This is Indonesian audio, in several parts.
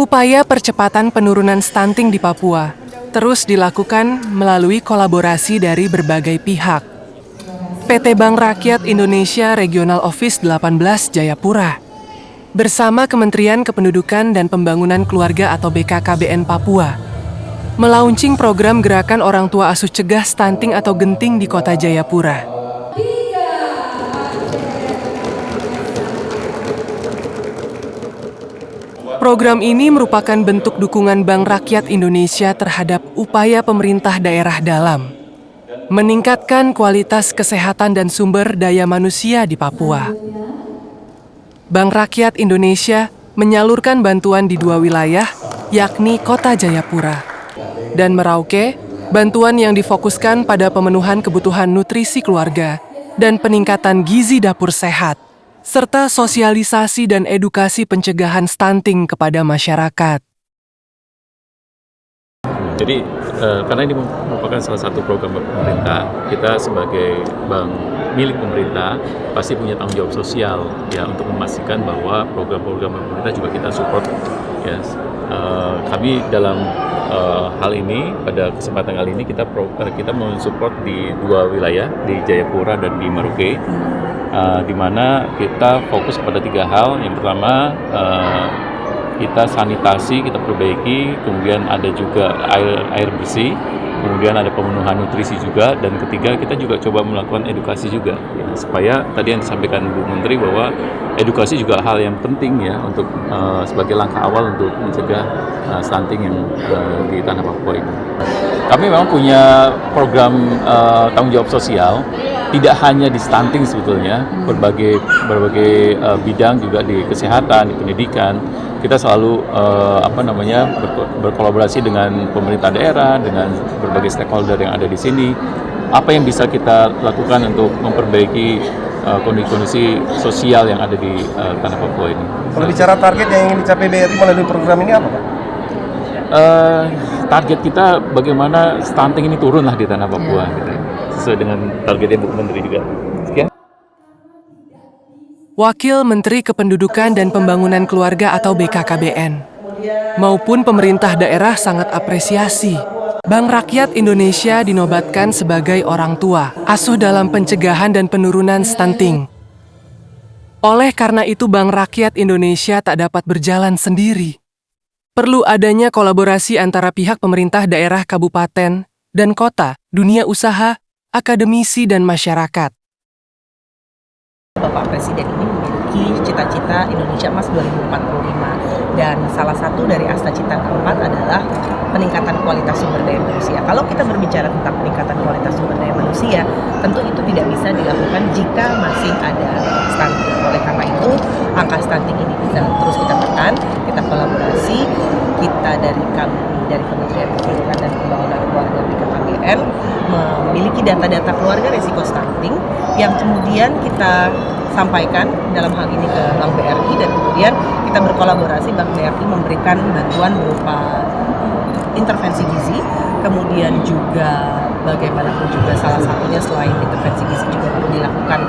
Upaya percepatan penurunan stunting di Papua terus dilakukan melalui kolaborasi dari berbagai pihak. PT Bank Rakyat Indonesia Regional Office 18 Jayapura bersama Kementerian Kependudukan dan Pembangunan Keluarga atau BKKBN Papua melaunching program Gerakan Orang Tua Asuh Cegah Stunting atau Genting di Kota Jayapura. Program ini merupakan bentuk dukungan Bank Rakyat Indonesia terhadap upaya pemerintah daerah dalam meningkatkan kualitas kesehatan dan sumber daya manusia di Papua. Bank Rakyat Indonesia menyalurkan bantuan di 2 wilayah, yakni Kota Jayapura dan Merauke, bantuan yang difokuskan pada pemenuhan kebutuhan nutrisi keluarga dan peningkatan gizi dapur sehat, serta sosialisasi dan edukasi pencegahan stunting kepada masyarakat. Jadi, karena ini merupakan salah satu program pemerintah, kita sebagai bank milik pemerintah pasti punya tanggung jawab sosial ya untuk memastikan bahwa program-program pemerintah juga kita support. Ya, kami dalam hal ini pada kesempatan kali ini kita mensupport di 2 wilayah di Jayapura dan di Merauke. Di mana kita fokus pada 3 hal. Yang pertama, kita sanitasi, kita perbaiki, kemudian ada juga air bersih, kemudian ada pemenuhan nutrisi juga, dan ketiga kita juga coba melakukan edukasi juga ya, supaya tadi yang disampaikan Bu Menteri bahwa edukasi juga hal yang penting ya untuk sebagai langkah awal untuk mencegah stunting yang di tanah Papua ini. Kami memang punya program tanggung jawab sosial, tidak hanya di stunting sebetulnya, berbagai bidang juga di kesehatan, di pendidikan. Kita selalu berkolaborasi dengan pemerintah daerah, dengan berbagai stakeholder yang ada di sini. Apa yang bisa kita lakukan untuk memperbaiki kondisi sosial yang ada di tanah Papua ini? Kalau bicara target yang ingin dicapai BRI melalui program ini apa, Pak? Target kita bagaimana stunting ini turun lah di tanah Papua, gitu, sesuai dengan targetnya Bu Menteri juga. Sekian. Wakil Menteri Kependudukan dan Pembangunan Keluarga atau BKKBN maupun pemerintah daerah sangat apresiasi. Bank Rakyat Indonesia dinobatkan sebagai orang tua asuh dalam pencegahan dan penurunan stunting. Oleh karena itu Bank Rakyat Indonesia tak dapat berjalan sendiri. Perlu adanya kolaborasi antara pihak pemerintah daerah kabupaten dan kota, dunia usaha, akademisi, dan masyarakat. Bapak Presiden ini memiliki cita-cita Indonesia Emas 2045 dan salah satu dari asta-cita keempat adalah peningkatan kualitas sumber daya manusia. Kalau kita berbicara tentang peningkatan kualitas sumber daya manusia, tentu itu tidak bisa dilakukan jika masih ada stunting. Oleh karena itu, angka stunting ini bisa terus kita tekan, kita kolaborasi, kita dari Kementerian Kependudukan dan Pembangunan Keluarga BKKBN memiliki data-data keluarga risiko stunting yang kemudian kita sampaikan dalam hal ini ke Bank BRI, dan kemudian kita berkolaborasi Bank BRI memberikan bantuan berupa intervensi gizi, kemudian juga bagaimanapun juga salah satunya selain intervensi gizi juga perlu dilakukan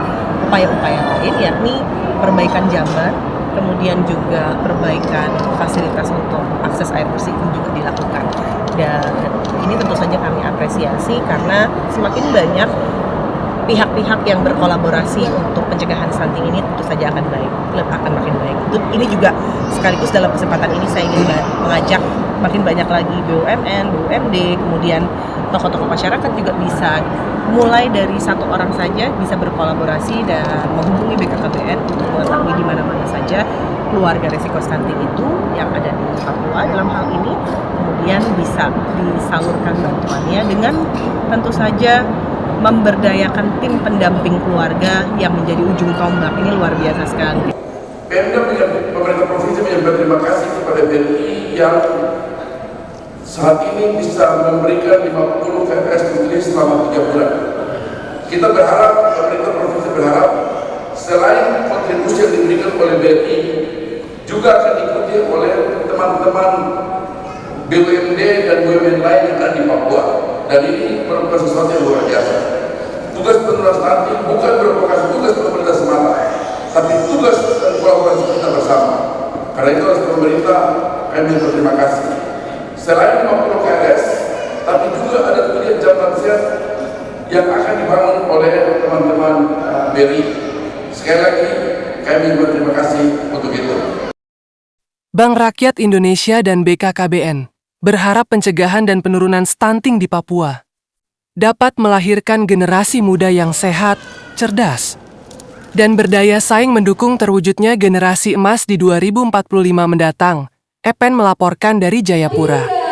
upaya-upaya lain, yakni perbaikan jamban, kemudian juga perbaikan fasilitas untuk akses air bersih pun juga dilakukan. Dan ini tentu saja kami apresiasi karena semakin banyak pihak-pihak yang berkolaborasi untuk pencegahan stunting ini tentu saja akan makin baik. Ini juga sekaligus dalam kesempatan ini saya ingin mengajak makin banyak lagi BUMN, BUMD, kemudian tokoh-tokoh masyarakat juga bisa mulai dari 1 orang saja bisa berkolaborasi dan menghubungi BKKBN untuk mengetahui di mana-mana saja keluarga risiko stunting itu yang ada di Papua dalam hal ini, kemudian bisa disalurkan bantuannya dengan tentu saja memberdayakan tim pendamping keluarga yang menjadi ujung tombak. Ini luar biasa sekali. Pemerintah provinsi menyampaikan terima kasih kepada BRI yang saat ini bisa memberikan 50 VPS Putri selama 3 bulan. Kita berharap, pemerintah provinsi berharap, selain kontribusi yang diberikan oleh BRI, juga akan diikuti oleh teman-teman BUMD dan BUMN lain yang ada di Papua. Dan ini merupakan sesuatu yang luar biasa. Tugas penurunan stunting bukan merupakan tugas pemerintah semata, tapi tugas dan kolaborasi kita bersama. Karena itu harus pemerintah kami berterima kasih. Selain 50 KRS, tapi juga ada 3 jam tansiat yang akan dibangun oleh teman-teman BRI. Sekali lagi, kami berterima kasih untuk itu. Bank Rakyat Indonesia dan BKKBN berharap pencegahan dan penurunan stunting di Papua dapat melahirkan generasi muda yang sehat, cerdas, dan berdaya saing mendukung terwujudnya generasi emas di 2045 mendatang. Epen melaporkan dari Jayapura.